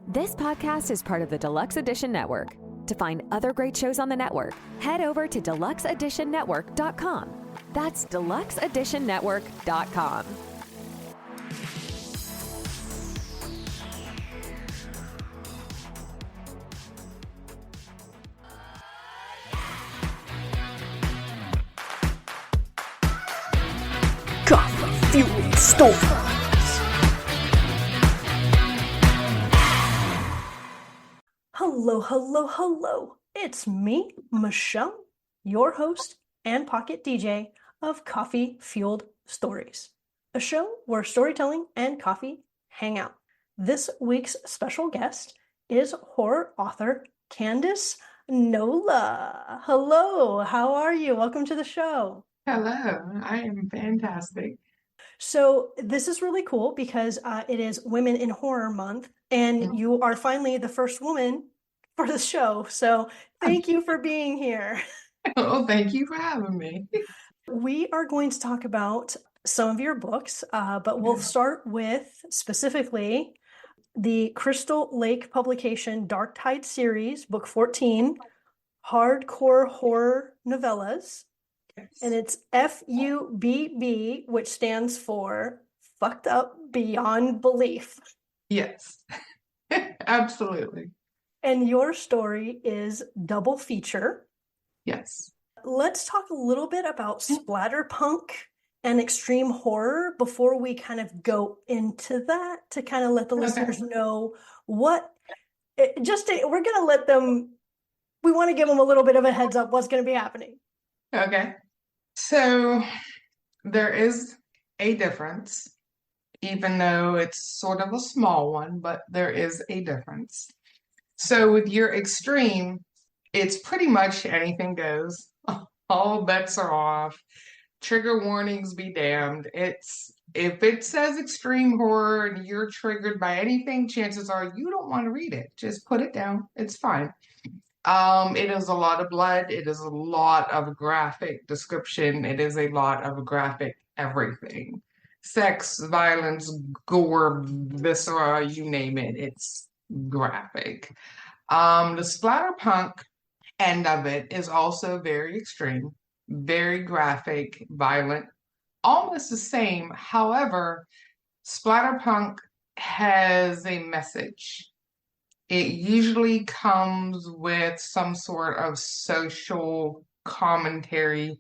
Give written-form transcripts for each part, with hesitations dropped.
This podcast is part of the Deluxe Edition Network. To find other great shows on the network, head over to deluxeeditionnetwork.com. That's deluxeeditionnetwork.com. Coffee-fueled stories. Hello. It's me, Michelle, your host and pocket DJ of Coffee Fueled Stories, a show where storytelling and coffee hang out. This week's special guest is horror author Candace Nola. Hello, how are you? Welcome to the show. Hello, I am fantastic. So this is really cool because it is Women in Horror Month, and you are finally the first woman for the show. So thank you for being here. Oh, thank you for having me. We are going to talk about some of your books, but we'll start with specifically the Crystal Lake publication Dark Tide series, book 14, Hardcore Horror Novellas. And it's FUBB, which stands for Fucked Up Beyond Belief. Yes, absolutely. And your story is double feature. Yes. Let's talk a little bit about splatterpunk and extreme horror before we kind of go into that, to kind of let the listeners know what, we're going to let them, we want to give them a little bit of a heads up what's going to be happening. Okay. So there is a difference, even though it's sort of a small one, but there is a difference. So with your extreme, it's pretty much anything goes. All bets are off. Trigger warnings be damned. If it says extreme horror and you're triggered by anything, chances are you don't want to read it. Just put it down. It's fine. It is a lot of blood. It is a lot of graphic description. It is a lot of graphic everything. Sex, violence, gore, viscera, you name it. It's graphic. The splatterpunk end of it is also very extreme, very graphic, violent, almost the same. However, splatterpunk has a message. It usually comes with some sort of social commentary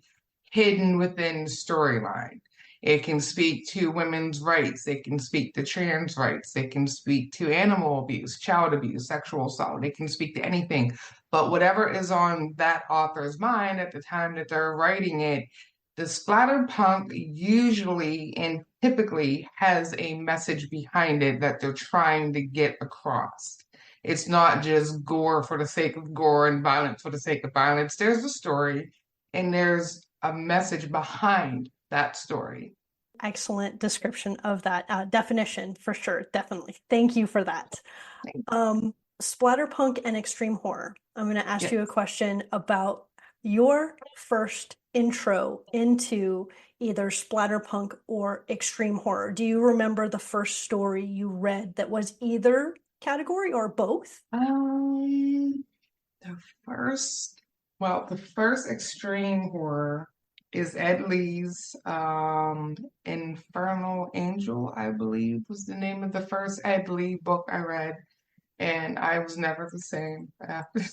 hidden within the storyline. It can speak to women's rights. It can speak to trans rights. It can speak to animal abuse, child abuse, sexual assault. It can speak to anything. But whatever is on that author's mind at the time that they're writing it, the splatterpunk usually and typically has a message behind it that they're trying to get across. It's not just gore for the sake of gore and violence for the sake of violence. There's a story and there's a message behind that story. Excellent description of that definition, for sure. Definitely. Thank you for that. Splatterpunk and extreme horror. I'm going to ask you a question about your first intro into either splatterpunk or extreme horror. Do you remember the first story you read that was either category or both? The first extreme horror is Ed Lee's Infernal Angel, I believe was the name of the first Ed Lee book I read, and I was never the same after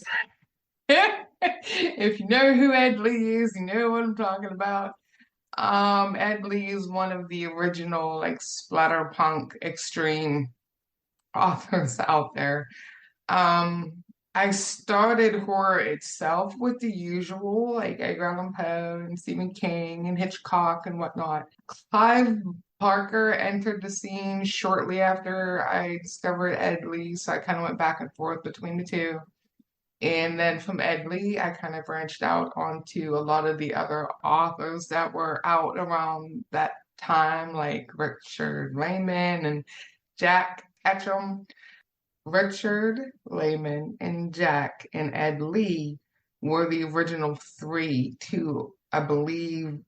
that. If you know who Ed Lee is, you know what I'm talking about. Ed Lee is one of the original splatterpunk extreme authors out there. I started horror itself with the usual, like Edgar Allan Poe and Stephen King and Hitchcock and whatnot. Clive Barker entered the scene shortly after I discovered Ed Lee, so I kind of went back and forth between the two. And then from Ed Lee, I kind of branched out onto a lot of the other authors that were out around that time, like Richard Lehman and Jack Ketchum. Richard Lehman and Jack and Ed Lee were the original three to, I believe,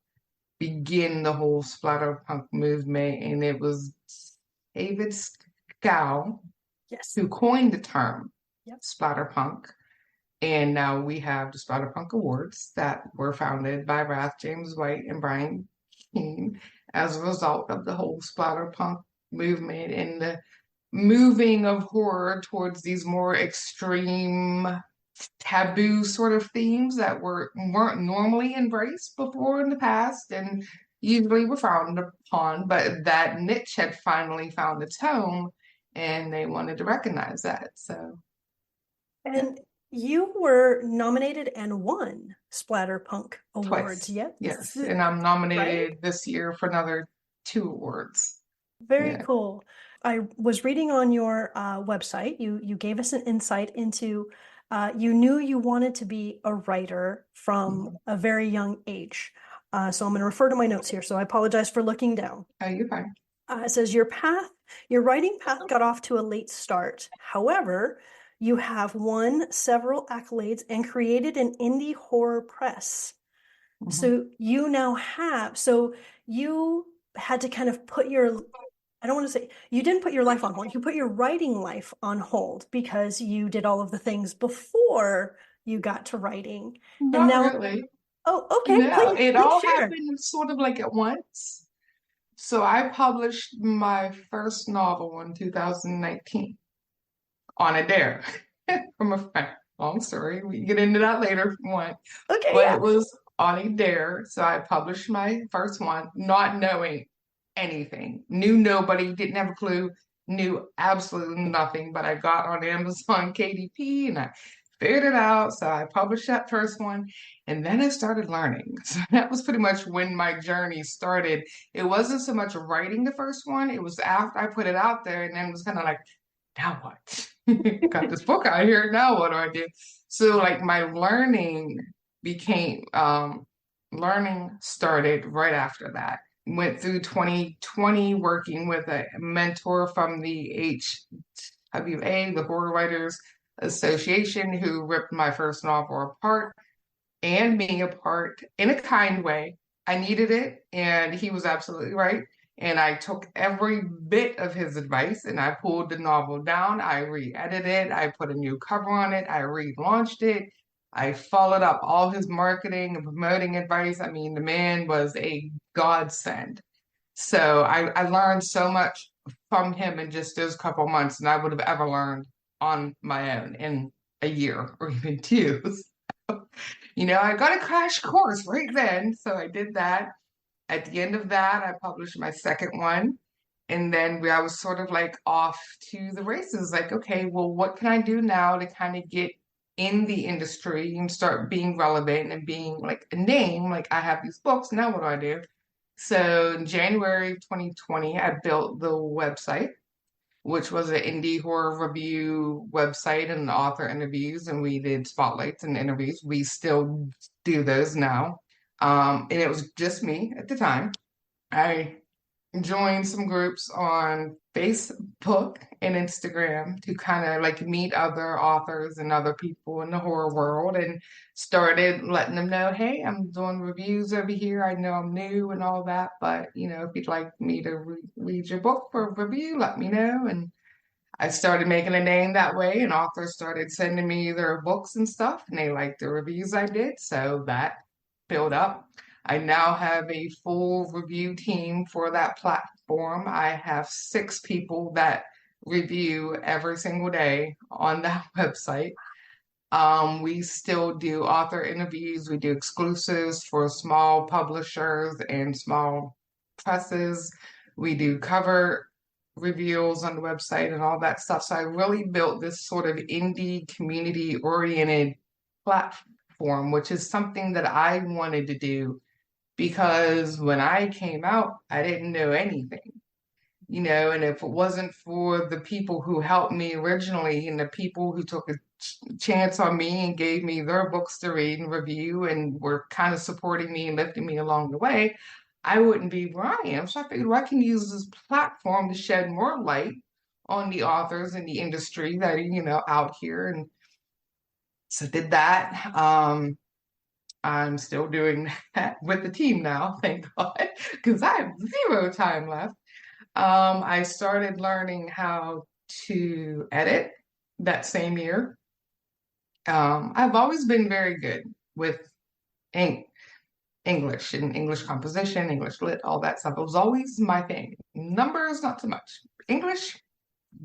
begin the whole splatterpunk movement. And it was David Scow Yes. who coined the term Yep. splatterpunk. And now we have the Splatterpunk Awards that were founded by Wrath James White and Brian Keene as a result of the whole splatterpunk movement and the moving of horror towards these more extreme, taboo sort of themes that weren't normally embraced before in the past and usually were frowned upon, but that niche had finally found its home and they wanted to recognize that. So And you were nominated and won Splatterpunk Awards. twice. Yep. Yes. And I'm nominated Right? this year for another 2 awards. Very Yeah. cool. I was reading on your website. You gave us an insight into you knew you wanted to be a writer from a very young age. So I'm going to refer to my notes here. So I apologize for looking down. Oh, you're fine. It says your writing path got off to a late start. However, you have won several accolades and created an indie horror press. Mhm. So you had to kind of I don't want to say, you didn't put your life on hold. You put your writing life on hold because you did all of the things before you got to writing. And Not now, really. oh, okay, No, it please all share. happened sort of like at once. So I published my first novel in 2019 on a dare from a friend. Long story. We can get into that later if you want. Okay, But yeah. it was on a dare. So I published my first one, not knowing anything. Knew nobody, didn't have a clue, knew absolutely nothing. But I got on Amazon KDP and I figured it out. So I published that first one and then I started learning. So that was pretty much when my journey started. It wasn't so much writing the first one, it was after I put it out there and then it was kind of like, now what? Got this book out here. Now what do I do? So like my became learning started right after that. Went through 2020 working with a mentor from the HWA, the Horror Writers Association, who ripped my first novel apart and being a part in a kind way. I needed it, and he was absolutely right. And I took every bit of his advice and I pulled the novel down. I re-edited it. I put a new cover on it. I relaunched it. I followed up all his marketing and promoting advice. I mean, the man was a godsend. So I learned so much from him in just those couple months than I would have ever learned on my own in a year or even two. I got a crash course right then. So I did that. At the end of that, I published my second one. And then I was sort of like off to the races. Like, okay, well, what can I do now to kind of get in the industry and start being relevant and being like a name? Like, I have these books. Now, what do I do? So in January 2020, I built the website, which was an indie horror review website and author interviews, and we did spotlights and interviews. We still do those now. And it was just me at the time. I joined some groups on Facebook and Instagram to kind of like meet other authors and other people in the horror world and started letting them know, hey, I'm doing reviews over here. I know I'm new and all that, but if you'd like me to read your book for a review, let me know. And I started making a name that way, and authors started sending me their books and stuff, and they liked the reviews I did. So that built up. I now have a full review team for that platform. I have 6 people that review every single day on that website. We still do author interviews. We do exclusives for small publishers and small presses. We do cover reveals on the website and all that stuff. So I really built this sort of indie community oriented platform, which is something that I wanted to do because when I came out, I didn't know anything. And if it wasn't for the people who helped me originally and the people who took a chance on me and gave me their books to read and review and were kind of supporting me and lifting me along the way, I wouldn't be where I am. So I figured, well, I can use this platform to shed more light on the authors in the industry that are, out here. And so did that. I'm still doing that with the team now, thank God, because I have zero time left. I started learning how to edit that same year. I've always been very good with English and English composition, English lit, all that stuff. It was always my thing. Numbers, not so much. English,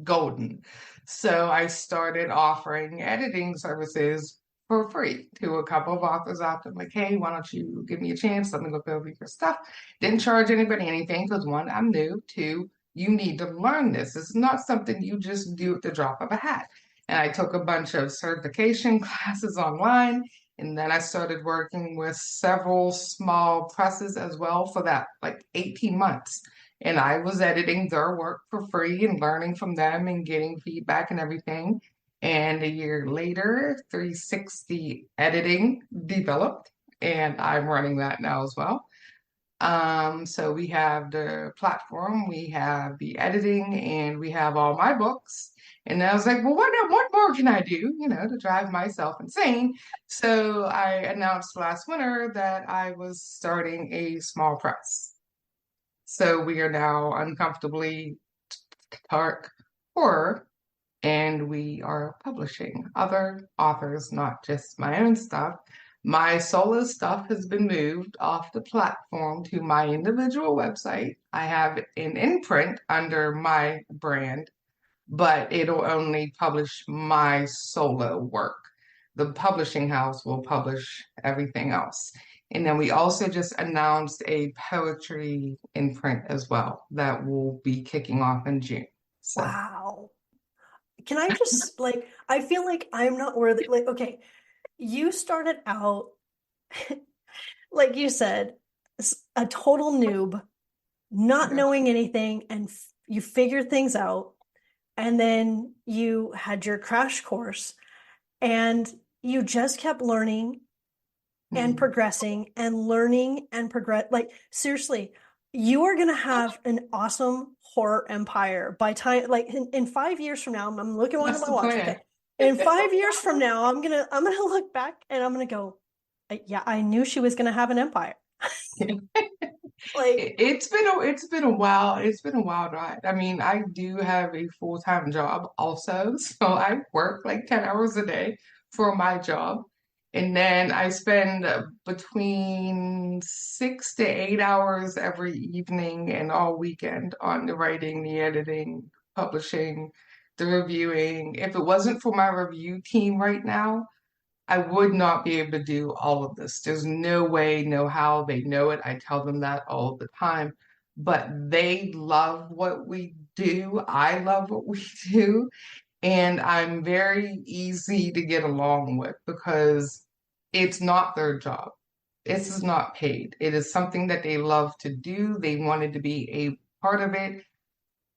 golden. So I started offering editing services for free to a couple of authors out there. Like, hey, why don't you give me a chance? Let me look over your stuff. Didn't charge anybody anything because one, I'm new. Two, you need to learn this. It's not something you just do at the drop of a hat. And I took a bunch of certification classes online. And then I started working with several small presses as well for that, like 18 months. And I was editing their work for free and learning from them and getting feedback and everything. And a year later, 360 editing developed, and I'm running that now as well. So we have the platform, we have the editing, and we have all my books. And I was like, well, what more can I do, to drive myself insane? So I announced last winter that I was starting a small press. So we are now Uncomfortably Dark Horror, and we are publishing other authors, not just my own stuff. My solo stuff has been moved off the platform to my individual website. I have an imprint under my brand, but it'll only publish my solo work. The publishing house will publish everything else. And then we also just announced a poetry imprint as well that will be kicking off in June. So Wow. Can I just I feel like I'm not worthy. Like, okay, you started out, like you said, a total noob, not yeah. knowing anything, and you figured things out. And then you had your crash course, and you just kept learning and progressing and learning and progress. Like, seriously, you are going to have an awesome horror empire by time, like in 5 years from now. I'm looking at my watch. Okay. In 5 years from now, I'm gonna look back and I'm gonna go, yeah, I knew she was gonna have an empire. Like, it's been a while. It's been a wild ride. I mean, I do have a full-time job also, so I work like 10 hours a day for my job. And then I spend between 6 to 8 hours every evening and all weekend on the writing, the editing, publishing, the reviewing. If it wasn't for my review team right now, I would not be able to do all of this. There's no way, no how. They know it. I tell them that all the time. But they love what we do. I love what we do. And I'm very easy to get along with because it's not their job. This is not paid. It is something that they love to do. They wanted to be a part of it.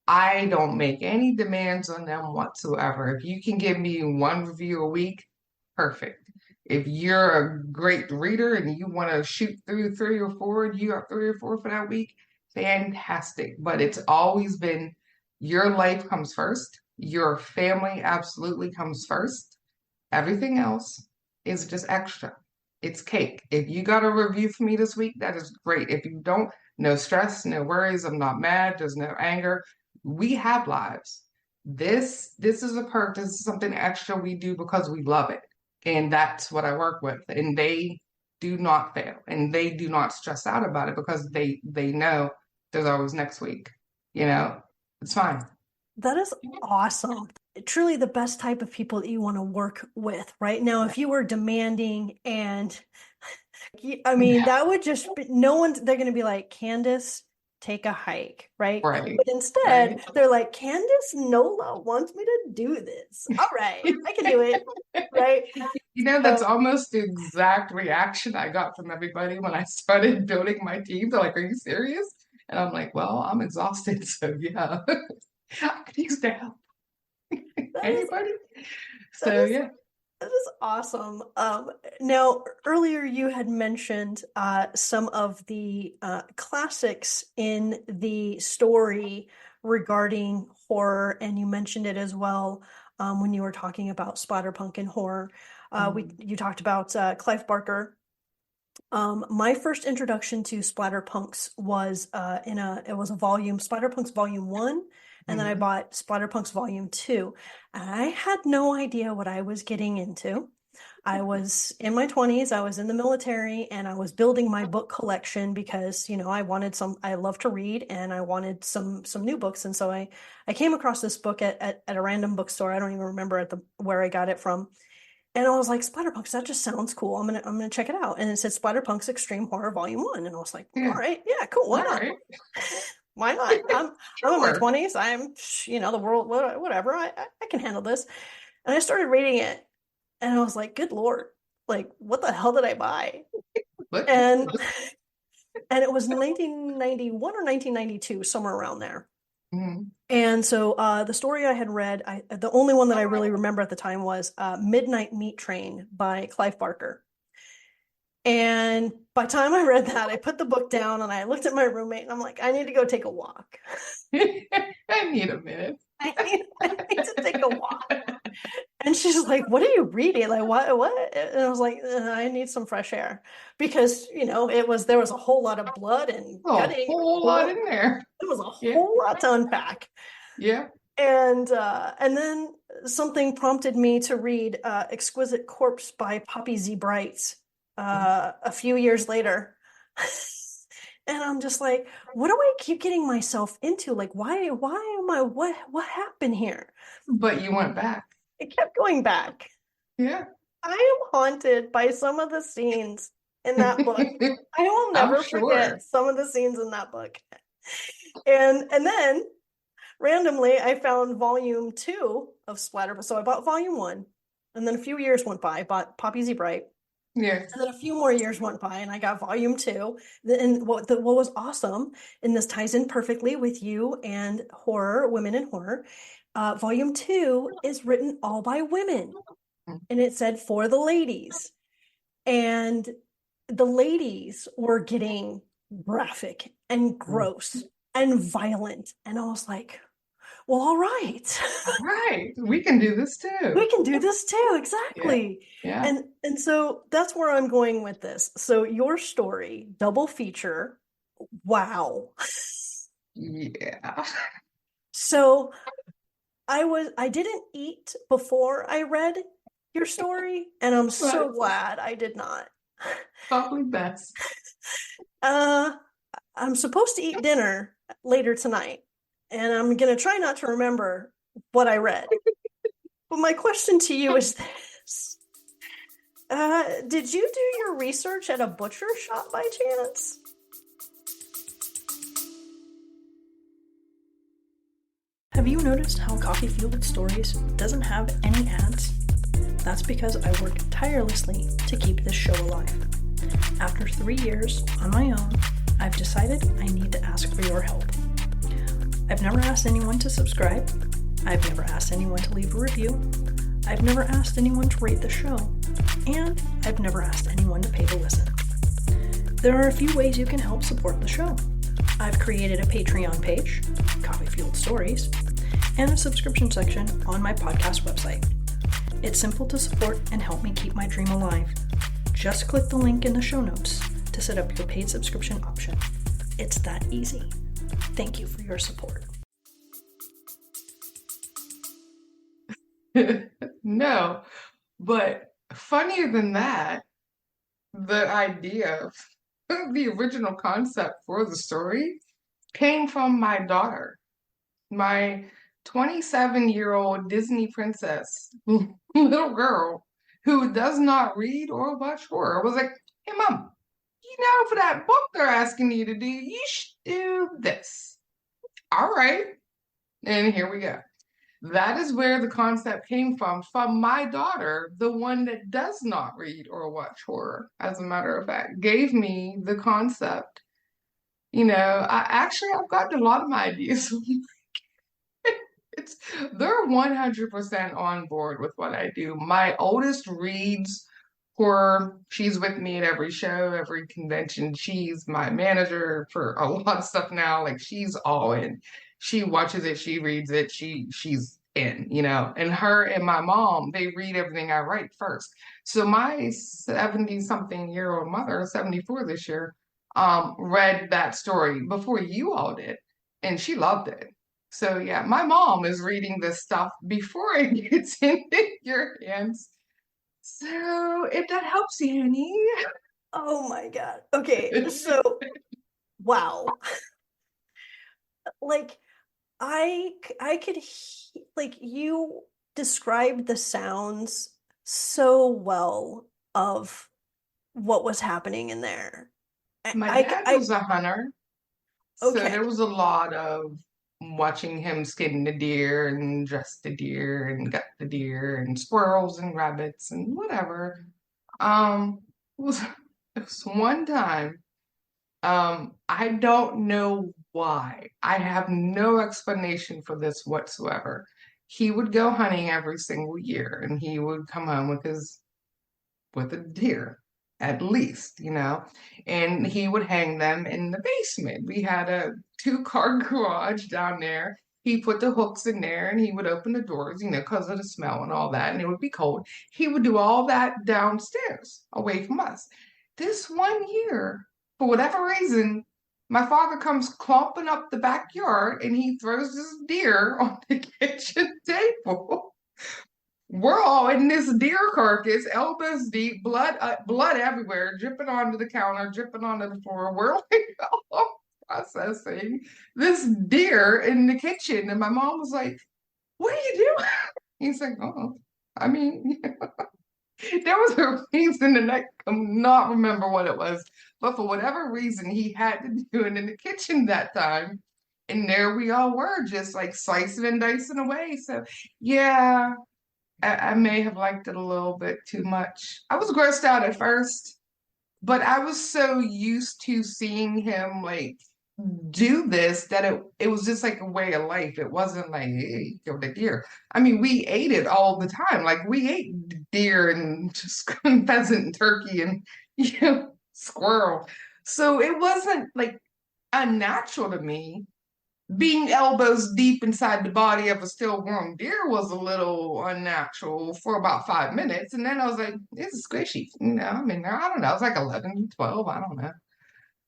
I don't make any demands on them whatsoever. If you can give me one review a week, perfect. If you're a great reader and you want to shoot through 3 or 4, you got 3 or 4 for that week, fantastic. But it's always been your life comes first. Your family absolutely comes first. Everything else is just extra. It's cake. If you got a review for me this week, that is great. If you don't, no stress, no worries. I'm not mad. There's no anger. We have lives. This is a perk. This is something extra we do because we love it. And that's what I work with. And they do not fail. And they do not stress out about it because they know there's always next week. It's fine. that is awesome. Truly the best type of people that you want to work with, right? Now, if you were demanding and I mean, that would just be, they're going to be like, Candace, take a hike, right? Right. But instead, they're like, Candace Nola wants me to do this. All right, I can do it, right? That's almost the exact reaction I got from everybody when I started building my team. They're like, are you serious? And I'm like, well, I'm exhausted, so yeah. I could use the help. Anybody? Yeah. That is awesome. Now, earlier you had mentioned some of the classics in the story regarding horror, and you mentioned it as well when you were talking about splatterpunk and horror. You talked about Clive Barker. My first introduction to splatterpunks was it was a volume, Splatterpunks Volume 1 And then I bought Splatterpunks Volume 2. And I had no idea what I was getting into. I was in my 20s, I was in the military, and I was building my book collection because, I love to read and I wanted some new books. And so I came across this book at a random bookstore. I don't even remember where I got it from. And I was like, Splatterpunks, that just sounds cool. I'm gonna check it out. And it said Splatterpunks Extreme Horror Volume 1. And I was like, all right, yeah, cool. Why not? Right. Why not? I'm in my Sure. 20s. I'm, the world, whatever. I can handle this. And I started reading it. And I was like, good Lord, like, what the hell did I buy? And it was 1991 or 1992, somewhere around there. And so the story I had read, the only one that I really remember at the time was Midnight Meat Train by Clive Barker. And by the time I read that, I put the book down and I looked at my roommate and I'm like, I need to go take a walk. I need a minute. I need to take a walk. And she's like, what are you reading? Like, what? And I was like, I need some fresh air because, there was a whole lot of blood and gutting. A whole lot in there. There was a whole lot to unpack. Yeah. And then something prompted me to read Exquisite Corpse by Poppy Z. Bright a few years later. And I'm just like, what do I keep getting myself into? Like, why am I, what happened here? But you went back. It kept going back. Yeah. I am haunted by some of the scenes in that book. I will never forget some of the scenes in that book. And then randomly I found Volume 2 of Splatter. So I bought Volume 1, and then a few years went by. I bought Poppy Z. Bright. Yes. And then a few more years went by and I got Volume 2. And what was awesome, and this ties in perfectly with you and horror, women in horror, Volume 2 is written all by women. And it said for the ladies. And the ladies were getting graphic and gross and violent. And I was like, well, all right. Right. We can do this too. We can do this too. Exactly. Yeah. And so that's where I'm going with this. So your story, double feature. Wow. Yeah. So I didn't eat before I read your story, and I'm so glad I did not. Probably best. I'm supposed to eat dinner later tonight, and I'm going to try not to remember what I read. But my question to you is this. Did you do your research at a butcher shop by chance? Have you noticed how Coffee Fueled Stories doesn't have any ads? That's because I work tirelessly to keep this show alive. After 3 years on my own, I've decided I need to ask for your help. I've never asked anyone to subscribe. I've never asked anyone to leave a review. I've never asked anyone to rate the show. And I've never asked anyone to pay to listen. There are a few ways you can help support the show. I've created a Patreon page, Coffee Fueled Stories, and a subscription section on my podcast website. It's simple to support and help me keep my dream alive. Just click the link in the show notes to set up your paid subscription option. It's that easy. Thank you for your support. No, but funnier than that, the idea of the original concept for the story came from my daughter, my 27-year-old Disney princess, little girl who does not read or watch horror. I was like, hey, Mom, for that book they're asking you to do, you should do this. All right. And here we go. That is where the concept came from my daughter, the one that does not read or watch horror, as a matter of fact, gave me the concept. I've gotten a lot of my ideas. They're 100% on board with what I do. My oldest reads horror. She's with me at every show, every convention. She's my manager for a lot of stuff now. Like, she's all in. She watches it, she reads it, she's in, and her and my mom, they read everything I write first. So my 70-something-year-old mother, 74 this year, read that story before you all did, and she loved it. So yeah, my mom is reading this stuff before it gets into your hands. So if that helps you, Annie. Oh my God. Okay, so wow. Like I could like you described the sounds so well of what was happening in there. My dad I was a hunter, so okay. there was a lot of watching him skin the deer and dress the deer and gut the deer and squirrels and rabbits and whatever. It was, it was one time. I don't know why. I have no explanation for this whatsoever. He would go hunting every single year and he would come home with a deer, at least, and he would hang them in the basement. We had a two-car garage down there. He put the hooks in there and he would open the doors, because of the smell and all that, and it would be cold. He would do all that downstairs away from us. This one year, for whatever reason, my father comes clomping up the backyard and he throws this deer on the kitchen table. We're all in this deer carcass, elbows deep, blood everywhere, dripping onto the counter, dripping onto the floor. We're like all processing this deer in the kitchen, and my mom was like, "What are you doing?" He's like, "Oh, I mean, there was a reason, and I cannot remember what it was, but for whatever reason, he had to do it in the kitchen that time." And there we all were, just like slicing and dicing away. So, yeah, I may have liked it a little bit too much. I was grossed out at first, but I was so used to seeing him like do this that it was just like a way of life. It wasn't like, hey, you killed a deer. I mean, we ate it all the time. Like we ate deer and just pheasant and turkey and squirrel. So it wasn't like unnatural to me. Being elbows deep inside the body of a still warm deer was a little unnatural for about 5 minutes. And then I was like, this is squishy. I mean, I don't know. It's like 11, 12. I don't know.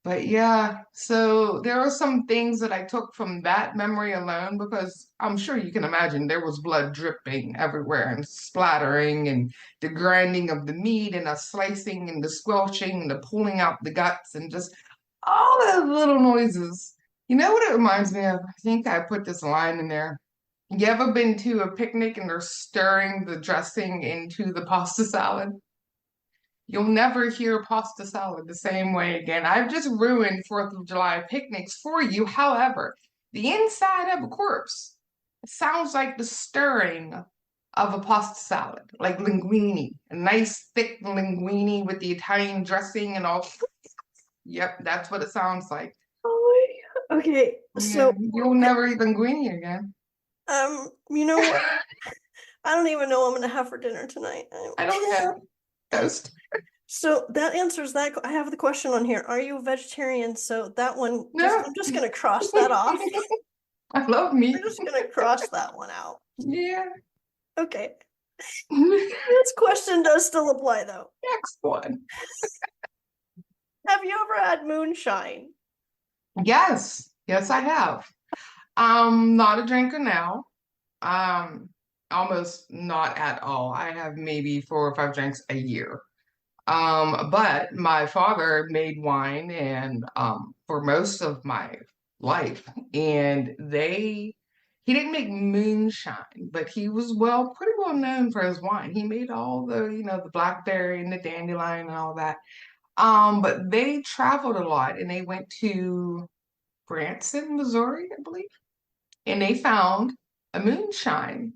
But yeah, so there are some things that I took from that memory alone because I'm sure you can imagine there was blood dripping everywhere and splattering and the grinding of the meat and the slicing and the squelching and the pulling out the guts and just all those little noises. You know what it reminds me of? I think I put this line in there. You ever been to a picnic and they're stirring the dressing into the pasta salad? You'll never hear pasta salad the same way again. I've just ruined 4th of July picnics for you. However, the inside of a corpse sounds like the stirring of a pasta salad, like linguine, a nice thick linguine with the Italian dressing and all. Yep, that's what it sounds like. Oh my God. Okay, Yeah, so you'll never eat linguine again. you know what? I don't even know what I'm gonna have for dinner tonight. I don't have toast. So that answers that. I have the question on here. Are you a vegetarian? So that one, No. I'm just gonna cross that off. I love meat. We're just gonna cross that one out. Yeah. Okay. This question does still apply though. Next one. Have you ever had moonshine? Yes. Yes, I have. Not a drinker now. Um, Almost not at all. I have maybe 4 or 5 drinks a year. But my father made wine and for most of my life, and he didn't make moonshine, but he was pretty well known for his wine. He made all the blackberry and the dandelion and all that. But they traveled a lot and they went to Branson, Missouri, I believe, and they found a moonshine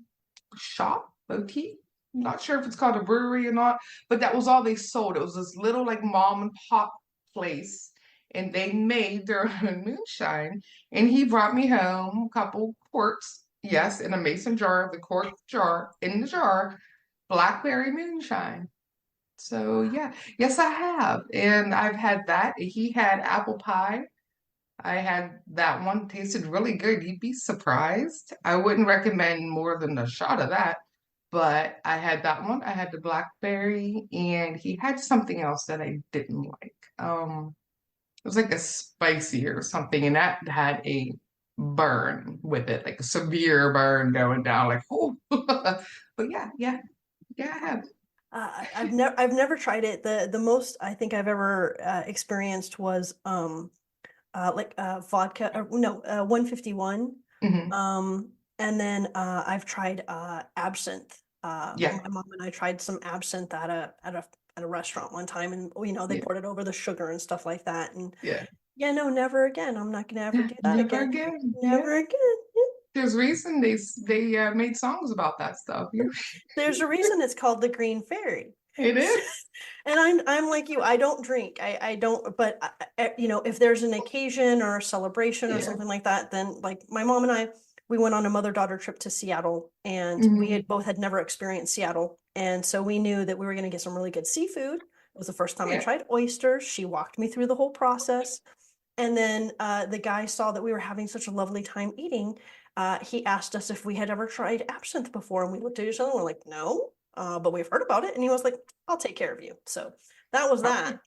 shop, boutique. I'm not sure if it's called a brewery or not, but that was all they sold. It was this little like mom and pop place, and they made their own moonshine. And he brought me home a couple quarts, yes, in a mason jar, the quart jar, in the jar, blackberry moonshine. So yeah, yes, I have. And I've had that. He had apple pie. I had that one, tasted really good. You'd be surprised. I wouldn't recommend more than a shot of that, but I had that one. I had the blackberry, and he had something else that I didn't like. It was like a spicy or something, and that had a burn with it, like a severe burn going down, like, oh. But yeah, I have. I've never tried it. The most I think I've ever experienced was vodka, or no, 151. Hmm. And then I've tried absinthe. Yeah, My mom and I tried some absinthe at a restaurant one time, and they yeah, poured it over the sugar and stuff like that. And yeah. yeah, no, never again. I'm not gonna ever do that Never again. again. Yeah. Never again. There's reason they made songs about that stuff. There's a reason it's called the Green Fairy. It is. And I'm like you. I don't drink. I don't. But if there's an occasion or a celebration or Yeah. something like that, then like my mom and I, we went on a mother-daughter trip to Seattle, and we Hmm. had both had never experienced Seattle, and so we knew that we were going to get some really good seafood. It was the first time I Yeah. tried oysters. She walked me through the whole process, and then the guy saw that we were having such a lovely time eating. He asked us if we had ever tried absinthe before, and we looked at each other and we're like, no, but we've heard about it. And he was like, I'll take care of you. So that was Okay. that.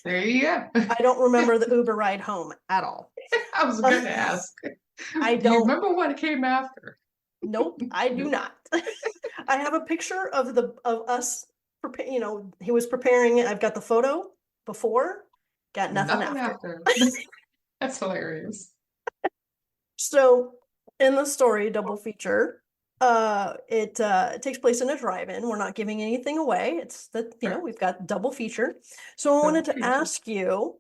There you go. I don't remember the Uber ride home at all. I was gonna ask. I Do you don't. remember what came after? Nope, I do No, not. I have a picture of us. He was preparing it. I've got the photo before, got nothing nothing after. after. That's hilarious. So in the story double feature, it takes place in a drive-in. We're not giving anything away. It's that, Right. we've got double feature. So I Double wanted to feature. ask you,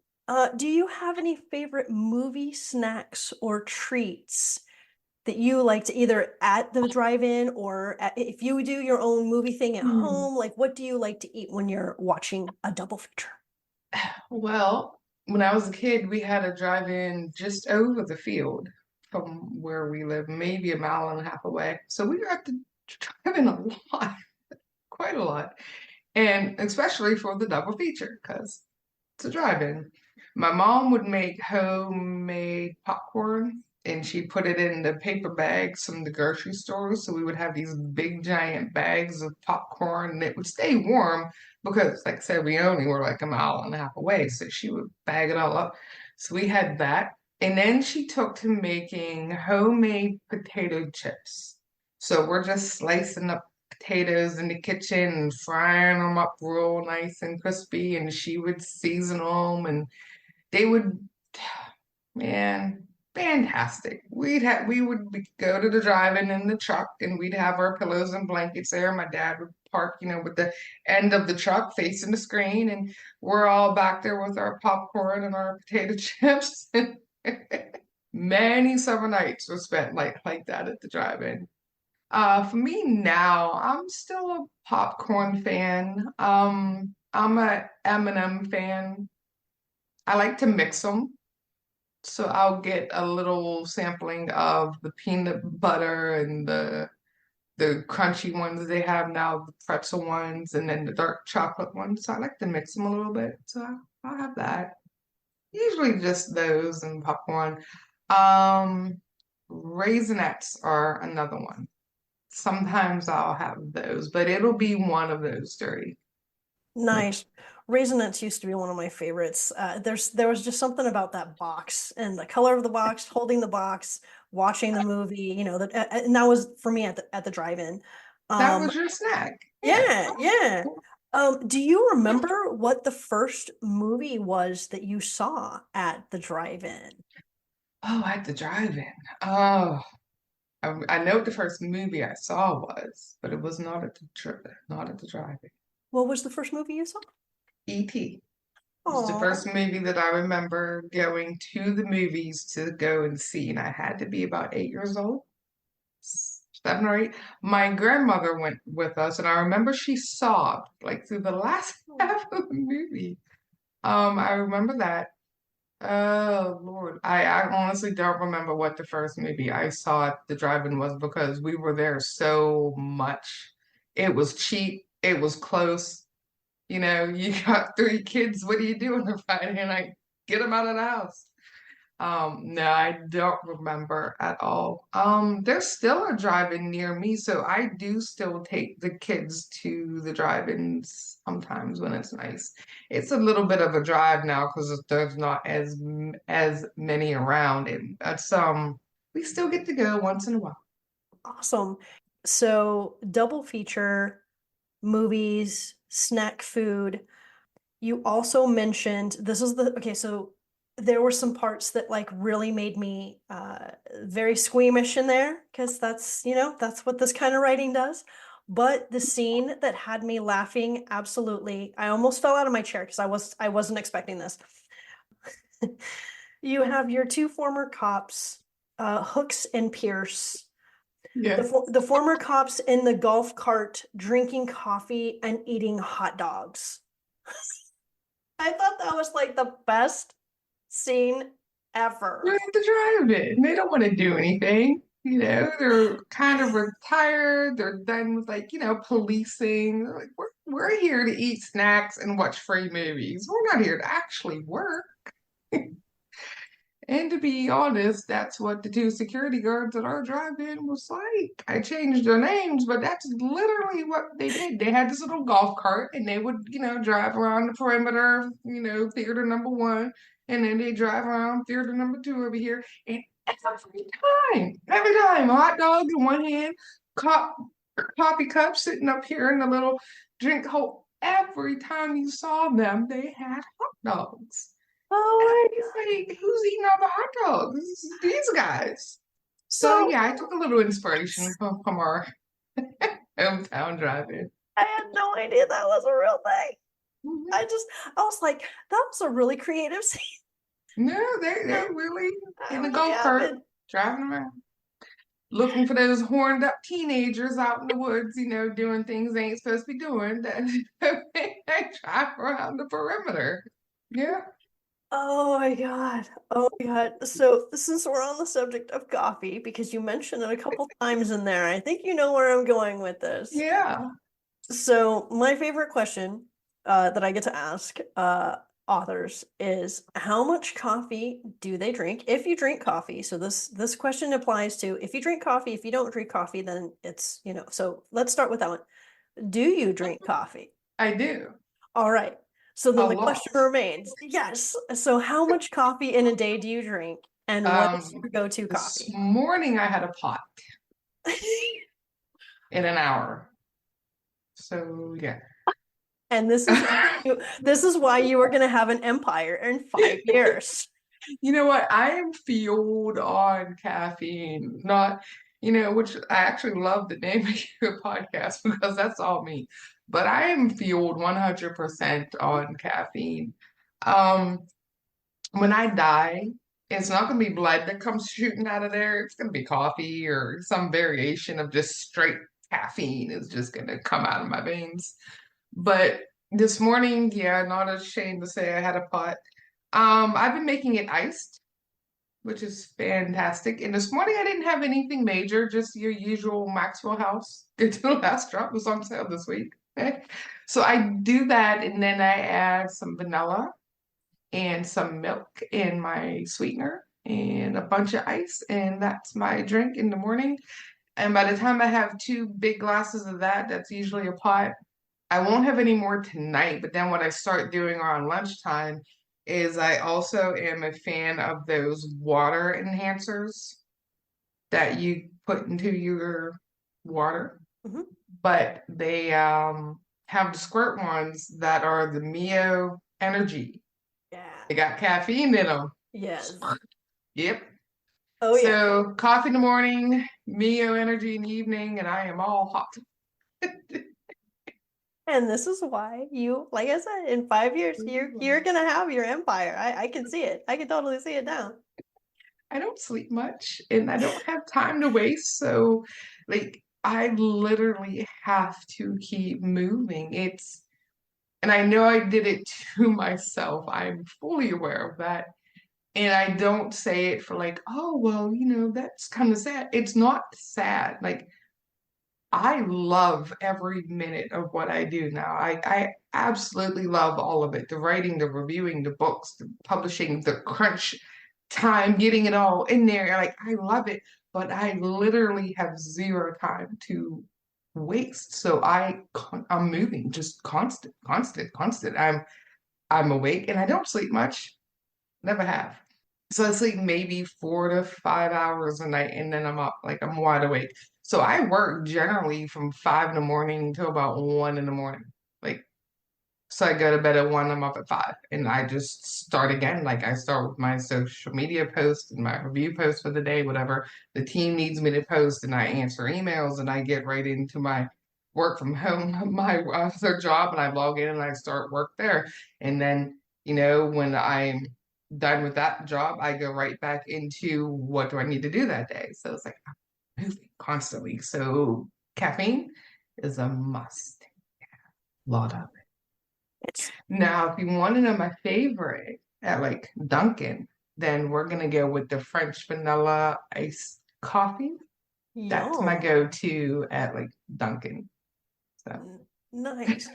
do you have any favorite movie snacks or treats that you like to either at the drive-in or if you do your own movie thing at Hmm. home, like what do you like to eat when you're watching a double feature? Well, when I was a kid, we had a drive-in just over the field from where we live, maybe a mile and a half away. So we got to drive in a lot, quite a lot. And especially for the double feature, because it's a drive-in. My mom would make homemade popcorn and she put it in the paper bags from the grocery store. So we would have these big giant bags of popcorn and it would stay warm because, like I said, we only were like a mile and a half away. So she would bag it all up. So we had that. And then she took to making homemade potato chips. So we're just slicing up potatoes in the kitchen and frying them up real nice and crispy, and she would season them, and they would, man, fantastic. We would go to the drive-in in the truck, and we'd have our pillows and blankets there. My dad would park, with the end of the truck facing the screen, and we're all back there with our popcorn and our potato chips. Many summer nights were spent like that at the drive-in. For me now, I'm still a popcorn fan. I'm a M&M fan. I like to mix them. So I'll get a little sampling of the peanut butter and the crunchy ones they have now, the pretzel ones, and then the dark chocolate ones. So I like to mix them a little bit. So I'll have that. Usually just those and popcorn. Um, Raisinets are another one. Sometimes I'll have those, but it'll be one of those three. Nice. Raisinets used to be one of my favorites. There was just something about that box and the color of the box, holding the box, watching the movie, and that was for me at the drive-in. That Um, was your snack. Yeah. yeah, yeah. Do you remember what the first movie was that you saw at the drive-in? Oh, at the drive-in. Oh, I know what the first movie I saw was, but it was not at the drive-in. What was the first movie you saw? E.T. was the Oh, first movie that I remember going to the movies to go and see, and I had to be about 8 years old, 7 or 8. My grandmother went with us, and I remember she sobbed like through the last half of the movie. I remember that. Oh Lord, I honestly don't remember what the first movie I saw at the drive-in was because we were there so much. It was cheap. It was close. You got three kids. What do you do on a Friday night? Get them out of the house. No, I don't remember at all. There's still a drive-in near me, so I do still take the kids to the drive-ins sometimes when it's nice. It's a little bit of a drive now because there's not as many around, and that's we still get to go once in a while. Awesome. So double feature, movies, snack food. You also mentioned so there were some parts that like really made me very squeamish in there because that's what this kind of writing does. But the scene that had me laughing, absolutely, I almost fell out of my chair because I wasn't expecting this. You have your two former cops, Hooks and Pierce. Yes. The former cops in the golf cart drinking coffee and eating hot dogs. I thought that was like the best scene ever. They're at the drive-in. They don't want to do anything. They're kind of retired. They're done with policing. They're like, we're here to eat snacks and watch free movies. We're not here to actually work. And to be honest, that's what the two security guards at our drive-in was like. I changed their names, but that's literally what they did. They had this little golf cart and they would, drive around the perimeter, theater number one, and then they drive around theater number two over here. And every time, a hot dog in one hand, coffee cup sitting up here in the little drink hole. Every time you saw them, they had hot dogs. Oh, Like, who's eating all the hot dogs? These guys. So yeah, I took a little inspiration from our hometown drive-in. I had no idea that was a real thing. Mhm. I was like, that was a really creative scene. No, they're really in the Oh, golf yeah, cart, driving around, looking for those horned up teenagers out in the woods, doing things they ain't supposed to be doing. That they drive around the perimeter. Yeah. Oh my God. Oh my God. So since we're on the subject of coffee, because you mentioned it a couple times in there, I think you know where I'm going with this. Yeah. So my favorite question that I get to ask authors is how much coffee do they drink if you drink coffee? So this question applies to if you drink coffee, if you don't drink coffee, then it's, so let's start with that one. Do you drink coffee? I do. All right. So then A the lot. question remains, yes. So how much coffee in a day do you drink? And what is your go-to This coffee? morning I had a pot in an hour. So yeah. And this is why you are going to have an empire in 5 years. You know what? I am fueled on caffeine, not, which I actually love the name of your podcast because that's all me. But I am fueled 100% on caffeine. When I die, it's not going to be blood that comes shooting out of there. It's going to be coffee or some variation of just straight caffeine is just going to come out of my veins. But this morning, yeah, not ashamed to say I had a pot. I've been making it iced, which is fantastic. And this morning I didn't have anything major, just your usual Maxwell House. The last drop was on sale this week. So I do that, and then I add some vanilla and some milk in my sweetener and a bunch of ice, and that's my drink in the morning. And by the time I have 2 big glasses of that, that's usually a pot. I won't have any more tonight, but then what I start doing around lunchtime is I also am a fan of those water enhancers that you put into your water. Mhm. But they have the squirt ones that are the Mio Energy. Yeah. They got caffeine in them. Yes. Yep. Oh, yeah. So coffee in the morning, Mio Energy in the evening, and I am all hot. And this is why you, like I said, in 5 years, you're gonna have your empire. I can see it. I can totally see it now. I don't sleep much and I don't have time to waste. So like I literally have to keep moving. And I know I did it to myself. I'm fully aware of that. And I don't say it for like, oh, well, that's kind of sad. It's not sad. Like I love every minute of what I do now. I absolutely love all of it. The writing, the reviewing, the books, the publishing, the crunch time, getting it all in there. Like I love it, but I literally have zero time to waste. So I'm moving, just constant. I'm awake and I don't sleep much. Never have. So I sleep maybe 4 to 5 hours a night, and then I'm up, like I'm wide awake. So I work generally from 5 in the morning till about 1 in the morning. Like, so I go to bed at 1, I'm up at 5, and I just start again. Like I start with my social media post and my review post for the day, whatever the team needs me to post, and I answer emails, and I get right into my work from home, my other job, and I log in and I start work there. And then, when I'm done with that job, I go right back into what do I need to do that day. So it's like I'm moving constantly. So caffeine is a must. Lot of It's now, if you want to know my favorite at like Dunkin', then we're gonna go with the French vanilla iced coffee. That's my yum. go-to at like Dunkin'. So Nice.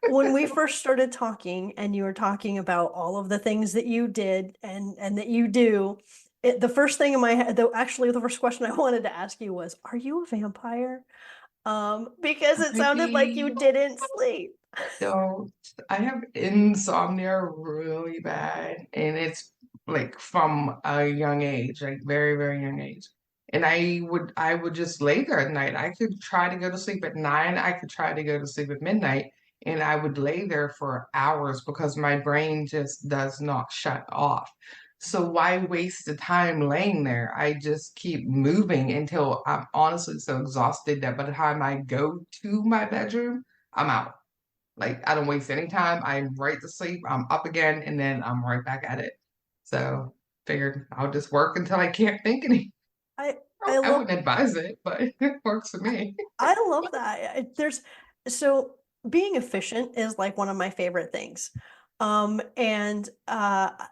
When we first started talking and you were talking about all of the things that you did and that you do, the first thing in my head, though, actually the first question I wanted to ask you was, are you a vampire? Because it sounded like you I didn't sleep. don't. I have insomnia really bad, and it's like from a young age, like very, very young age. And I would just lay there at night. I could try to go to sleep at 9. I could try to go to sleep at midnight, and I would lay there for hours because my brain just does not shut off. So why waste the time laying there? I just keep moving until I'm honestly so exhausted that by the time I go to my bedroom, I'm out. Like I don't waste any time. I'm right to sleep. I'm up again, and then I'm right back at it. So figured I'll just work until I can't think any. I I I love wouldn't advise it, but it works for me. I love that. There's so being efficient is like one of my favorite things. And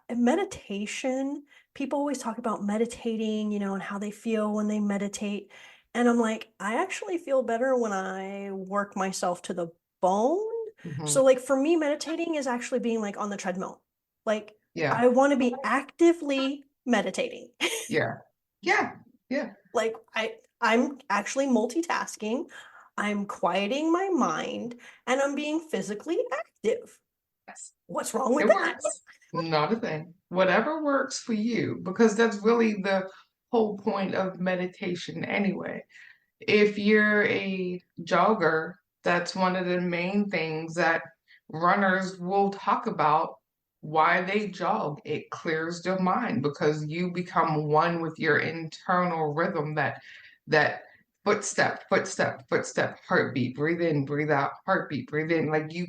meditation, people always talk about meditating, and how they feel when they meditate. And I'm like, I actually feel better when I work myself to the bone. Hmm. So like for me, meditating is actually being like on the treadmill. Like Yeah, I want to be actively meditating. yeah, yeah, yeah. Like I'm actually multitasking. I'm quieting my mind and I'm being physically active. Yes. What's wrong with It that? works. Not a thing. Whatever works for you, because that's really the whole point of meditation anyway. If you're a jogger, that's one of the main things that runners will talk about why they jog. It clears their mind because you become one with your internal rhythm that footstep, footstep, footstep, heartbeat, breathe in, breathe out, heartbeat, breathe in. Like you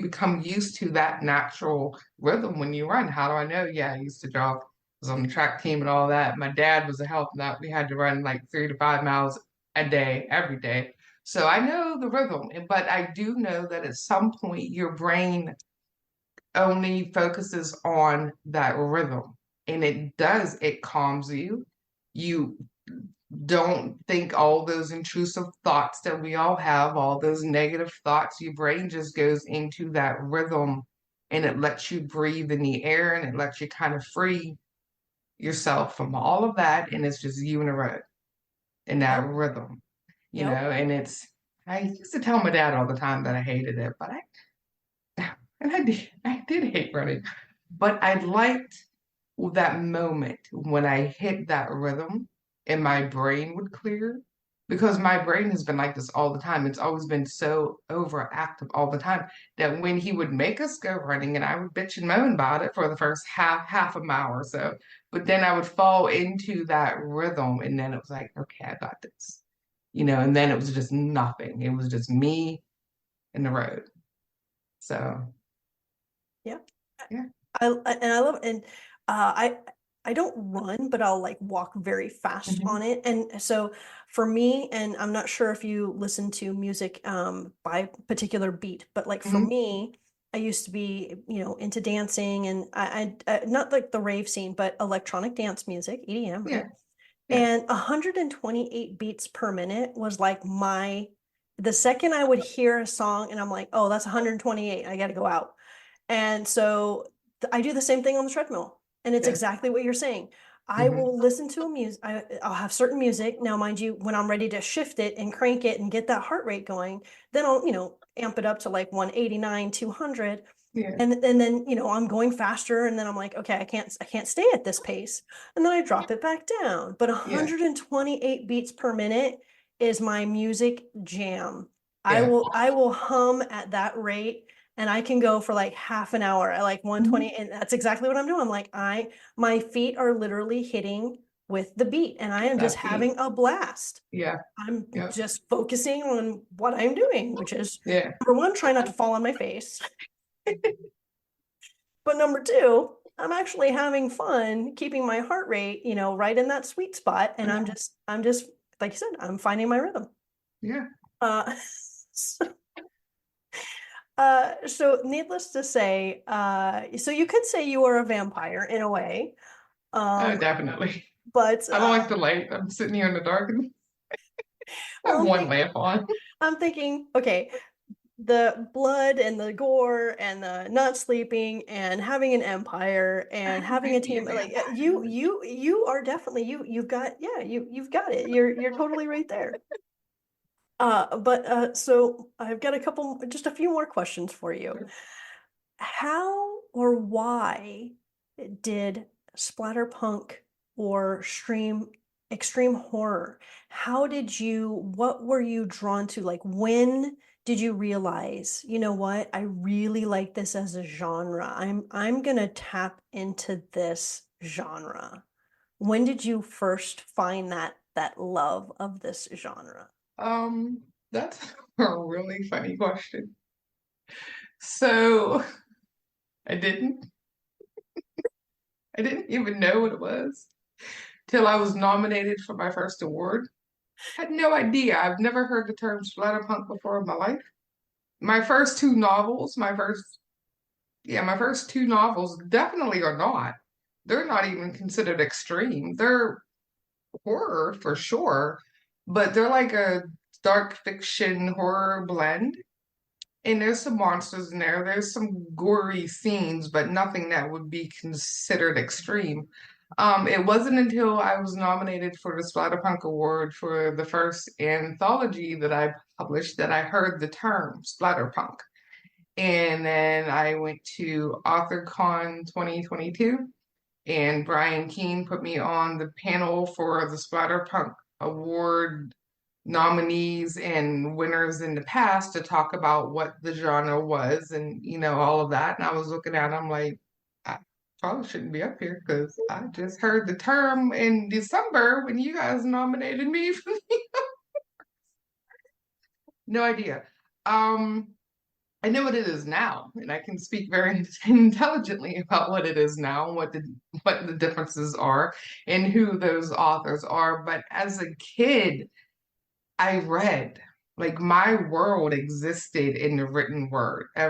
become used to that natural rhythm when you run. How do I know? Yeah, I used to jog. I was on the track team and all that. My dad was a help nut. We had to run like 3 to 5 miles a day, every day. So I know the rhythm, but I do know that at some point your brain only focuses on that rhythm. And it calms you. You don't think all those intrusive thoughts that we all have, all those negative thoughts. Your brain just goes into that rhythm and it lets you breathe in the air and it lets you kind of free yourself from all of that. And it's just you and the road in that Yep, rhythm, yep. I used to tell my dad all the time that I hated it, but and I did hate running, but I liked that moment when I hit that rhythm and my brain would clear because my brain has been like this all the time. It's always been so overactive all the time that when he would make us go running and I would bitch and moan about it for the first half a mile or so, but then I would fall into that rhythm and then it was like, okay, I got this. And then it was just nothing. It was just me and the road. So Yeah. yeah. I love and I don't run, but I'll like walk very fast Hmm. on it. And so for me, and I'm not sure if you listen to music by particular beat, but like for Hmm. me, I used to be, into dancing and I not like the rave scene, but electronic dance music, EDM, right? Yeah. Yeah. And 128 beats per minute was like the second I would hear a song and I'm like, oh, that's 128, I got to go out. And so I do the same thing on the treadmill. And it's Yeah. exactly what you're saying. I Hmm. will listen to a music. I'll have certain music. Now, mind you, when I'm ready to shift it and crank it and get that heart rate going, then I'll, amp it up to like 189, 200. Yeah. And then, I'm going faster and then I'm like, okay, I can't stay at this pace. And then I drop it back down. But Yeah. 128 beats per minute is my music jam. I Yeah. will I will hum at that rate and I can go for like half an hour at like 120 and that's exactly what I'm doing. I'm like my feet are literally hitting with the beat and I am just That beat. having a blast. Yeah. I'm Yeah. just focusing on what I'm doing, which is Yeah. number one, try not to fall on my face. But number two, I'm actually having fun keeping my heart rate, right in that sweet spot. And I'm just, like you said, I'm finding my rhythm. Yeah. Uh, so, so needless to say, so you could say you are a vampire in a way. Definitely. But I don't like the light. I'm sitting here in the dark and I well, have one lamp on. I'm thinking, okay, the blood and the gore and the not sleeping and having an empire and I having a might be a team like vampire. you are definitely you've got yeah you've got it you're totally right there. But so I've got just a few more questions for you. How or why did splatterpunk or extreme horror, what were you drawn to? Like, when did you realize, you know what, I really like this as a genre. I'm gonna tap into this genre. When did you first find that love of this genre? That's a really funny question. So I didn't. I didn't even know what it was till I was nominated for my first award. Had no idea. I've never heard the term splatterpunk before in my life. My first two novels, my first two novels definitely are not. They're not even considered extreme. They're horror for sure, but they're like a dark fiction horror blend. And there's some monsters in there. There's some gory scenes, but nothing that would be considered extreme. It wasn't until I was nominated for the Splatterpunk Award for the first anthology that I published that I heard the term splatterpunk. And then I went to AuthorCon 2022, and Brian Keene put me on the panel for the Splatterpunk Award nominees and winners in the past to talk about what the genre was and all of that. And I was looking at them like, I probably shouldn't be up here because I just heard the term in December when you guys nominated me for no idea. I know what it is now, and I can speak very intelligently about what it is now and what the differences are and who those authors are. But as a kid, I read. Like my world existed in the written word. I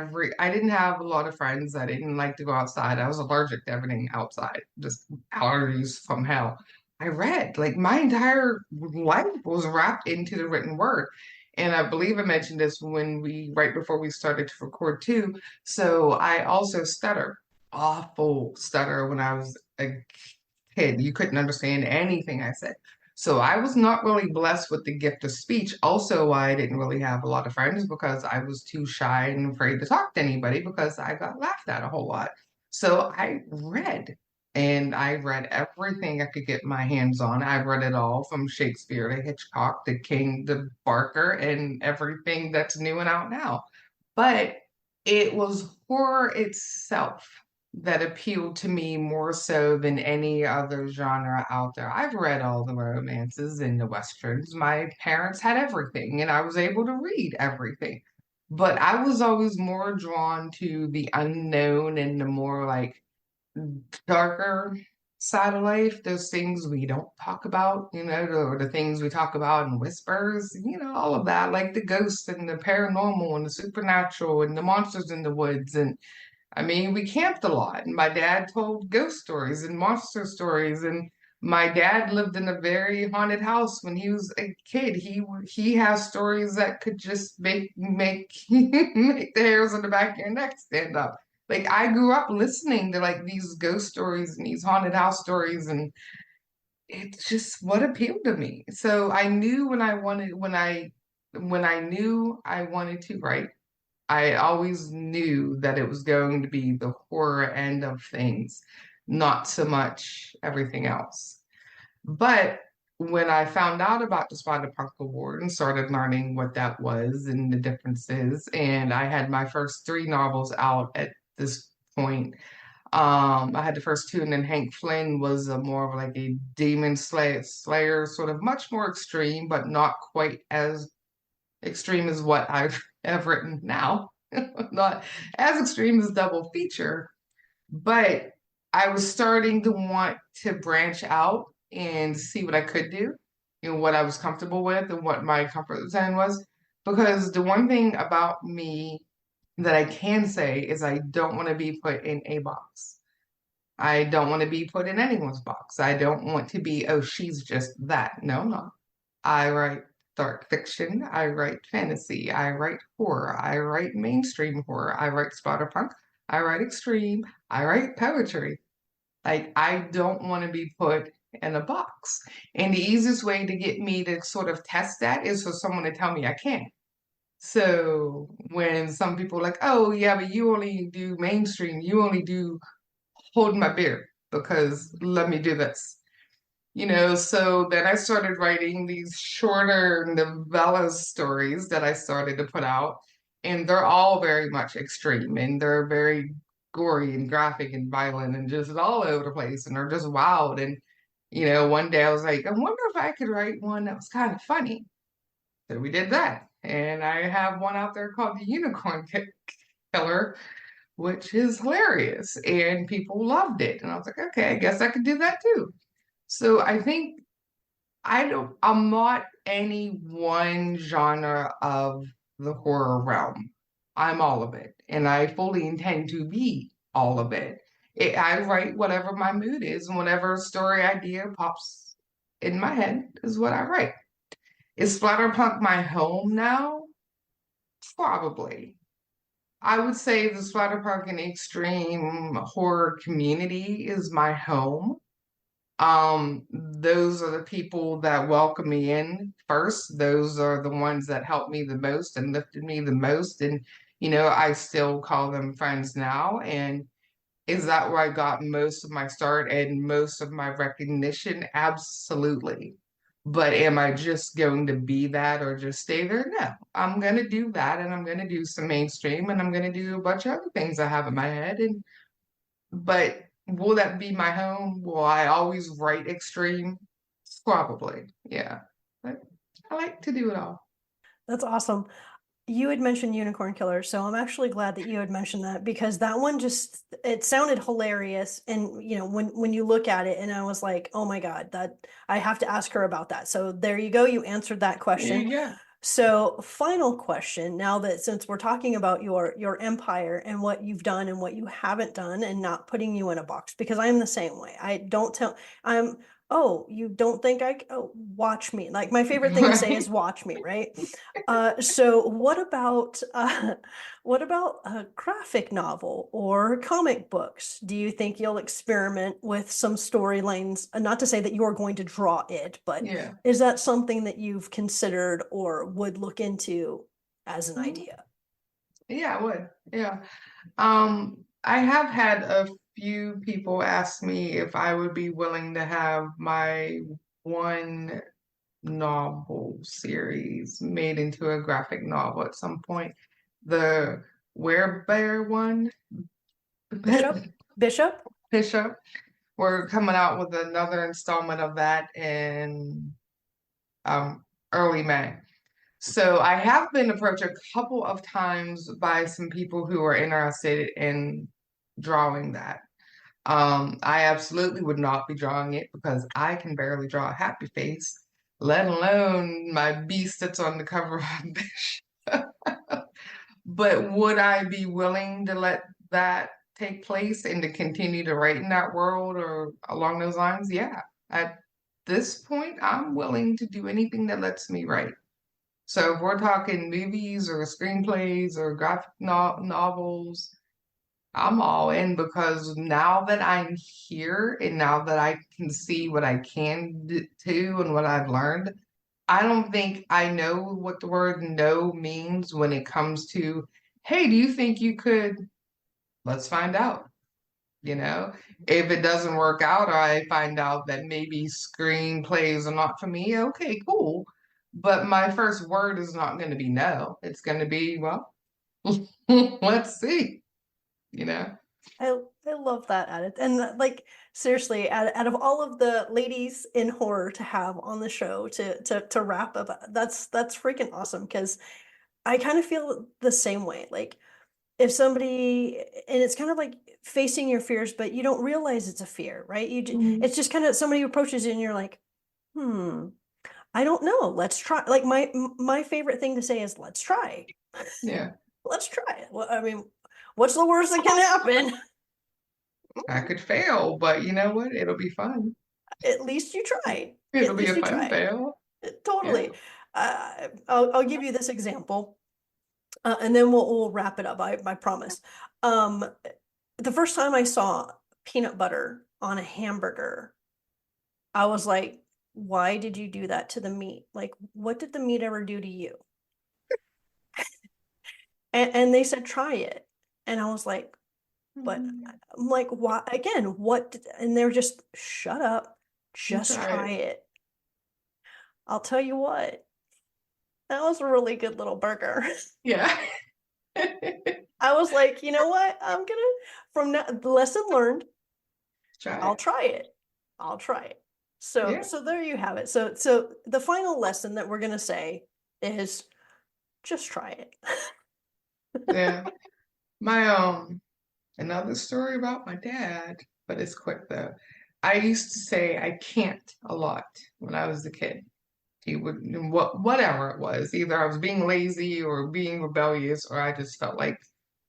didn't have a lot of friends. I didn't like to go outside. I was allergic to everything outside, just allergies from hell. I read. Like my entire life was wrapped into the written word. And I believe I mentioned this right before we started to record too. So I also awful stutter when I was a kid. You couldn't understand anything I said. So I was not really blessed with the gift of speech. Also, why I didn't really have a lot of friends because I was too shy and afraid to talk to anybody because I got laughed at a whole lot. So I read, and I read everything I could get my hands on. I read it all from Shakespeare to Hitchcock to King to Barker and everything that's new and out now. But it was horror itself that appealed to me more so than any other genre out there. I've read all the romances and the westerns. My parents had everything, and I was able to read everything. But I was always more drawn to the unknown and the more like darker side of life, those things we don't talk about, or the things we talk about in whispers, all of that, like the ghosts and the paranormal and the supernatural and the monsters in the woods. And I mean, we camped a lot, and my dad told ghost stories and monster stories. And my dad lived in a very haunted house when he was a kid. He has stories that could just make make the hairs on the back of your neck stand up. Like I grew up listening to like these ghost stories and these haunted house stories, and it's just what appealed to me. So I knew when I knew I wanted to write, I always knew that it was going to be the horror end of things, not so much everything else. But when I found out about the Splatterpunk Award and started learning what that was and the differences, and I had my first three novels out at this point. I had the first two, and then Hank Flynn was a more of like a demon slayer, sort of much more extreme, but not quite as extreme as what I have written now. Not as extreme as double feature, but I was starting to want to branch out and see what I could do, what I was comfortable with and what my comfort zone was. Because the one thing about me that I can say is I don't want to be put in a box. I don't want to be put in anyone's box. I don't want to be, oh, she's just that. No, no. I write dark fiction. I write fantasy. I write horror. I write mainstream horror. I write splatterpunk. I write extreme. I write poetry. Like, I don't want to be put in a box. And the easiest way to get me to sort of test that is for someone to tell me I can. So when some people are like, oh, yeah, but you only do mainstream, you only do hold my beer because let me do this. So then I started writing these shorter novella stories that I started to put out, and they're all very much extreme and they're very gory and graphic and violent and just all over the place and they're just wild. And, one day I was like, I wonder if I could write one that was kind of funny. So we did that. And I have one out there called The Unicorn Killer, which is hilarious. And people loved it. And I was like, okay, I guess I could do that too. So I think I'm not any one genre of the horror realm. I'm all of it. And I fully intend to be all of it. I write whatever my mood is and whatever story idea pops in my head is what I write. Is Splatterpunk my home now? Probably. I would say the Splatterpunk and extreme horror community is my home. Those are the people that welcome me in first. Those are the ones that helped me the most and lifted me the most. And, I still call them friends now. And is that where I got most of my start and most of my recognition? Absolutely. But am I just going to be that or just stay there? No, I'm going to do that and I'm going to do some mainstream and I'm going to do a bunch of other things I have in my head. But will that be my home? Will I always write extreme? Probably, yeah. But I like to do it all. That's awesome. You had mentioned Unicorn Killer, so I'm actually glad that you had mentioned that because that one it sounded hilarious. And when you look at it, and I was like, oh my God, that I have to ask her about that. So there you go, you answered that question. Yeah. So final question, now that since we're talking about your empire and what you've done and what you haven't done and not putting you in a box, because I'm the same way. Oh, you don't think watch me. Like my favorite thing to say is watch me, right? So what about a graphic novel or comic books? Do you think you'll experiment with some storylines? Not to say that you're going to draw it, but Yeah. is that something that you've considered or would look into as an idea? Yeah, I would. Yeah. I have had a few people ask me if I would be willing to have my one novel series made into a graphic novel at some point. The Werebear one, Bishop? Bishop. We're coming out with another installment of that in early May. So I have been approached a couple of times by some people who are interested in drawing that. I absolutely would not be drawing it because I can barely draw a happy face, let alone my beast that's on the cover of Bishop. But would I be willing to let that take place and to continue to write in that world or along those lines? Yeah. At this point, I'm willing to do anything that lets me write. So if we're talking movies or screenplays or graphic novels, I'm all in because now that I'm here and now that I can see what I can do and what I've learned, I don't think I know what the word no means when it comes to hey, do you think you could? Let's find out. You know, if it doesn't work out, or I find out that maybe screenplays are not for me, okay, cool. But my first word is not going to be no. It's going to be, well, let's see, you know? I love that attitude. And like seriously, out of all of the ladies in horror to have on the show to wrap up, that's freaking awesome because I kind of feel the same way. Like if somebody, and it's kind of like facing your fears, but you don't realize it's a fear, right? Mhm. It's just kind of somebody approaches you and you're like, I don't know. Let's try. Like my favorite thing to say is let's try. Yeah, Let's try it. Well, I mean, what's the worst that can happen? I could fail, but you know what? It'll be fun. At least you tried. It'll At be least a you fun tried. fail. Yeah. Totally. I'll give you this example, and then we'll wrap it up. I promise. Um, the first time I saw peanut butter on a hamburger, I was like, why did you do that to the meat? Like, what did the meat ever do to you? And they said, try it. And I was like, but I'm like, why? Again, what? And they're just, shut up, just Try try it. it. I'll tell you what, that was a really good little burger. Yeah. I was like, you know what? I'm gonna, from now, the lesson learned, Try I'll it. try it. I'll try it. So, Yeah. so there you have it. So the final lesson that we're gonna say is just try it. Yeah. My another story about my dad, but it's quick though. I used to say I can't a lot when I was a kid. He would whatever it was, either I was being lazy or being rebellious, or I just felt like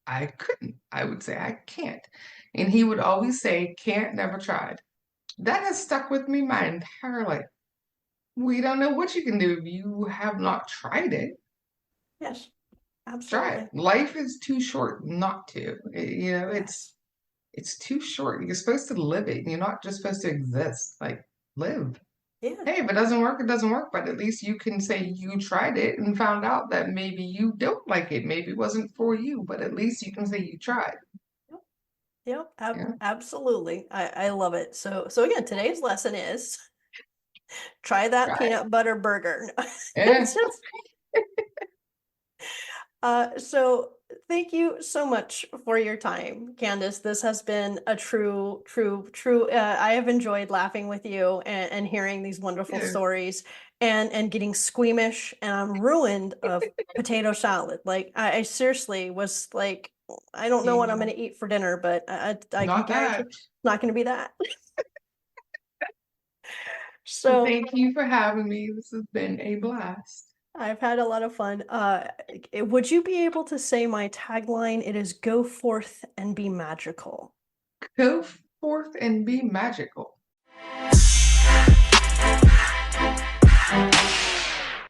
I couldn't. I would say I can't. And he would always say, can't, never tried. That has stuck with me my entire life. We don't know what you can do if you have not tried it. Yes, Try it. absolutely. Life is too short not to. Yes. It's too short. You're supposed to live it. You're not just supposed to exist. Like live. Yeah. Hey, if it doesn't work, it doesn't work. But at least you can say you tried it and found out that maybe you don't like it. Maybe it wasn't for you, but at least you can say you tried. Yep. Yep. Yeah. Absolutely. I love it. So again, today's lesson is try that Try peanut butter burger. it. It's just so thank you so much for your time, Candace. This has been a true. I have enjoyed laughing with you and hearing these wonderful Yeah. stories and getting squeamish. And I'm ruined of potato salad. Like I seriously was like, I don't know what I'm Yeah. going to eat for dinner, but I can Not guarantee that. it's not going to be that. Well, So thank you for having me. This has been a blast. I've had a lot of fun. Would you be able to say my tagline? It is go forth and be magical. Go forth and be magical.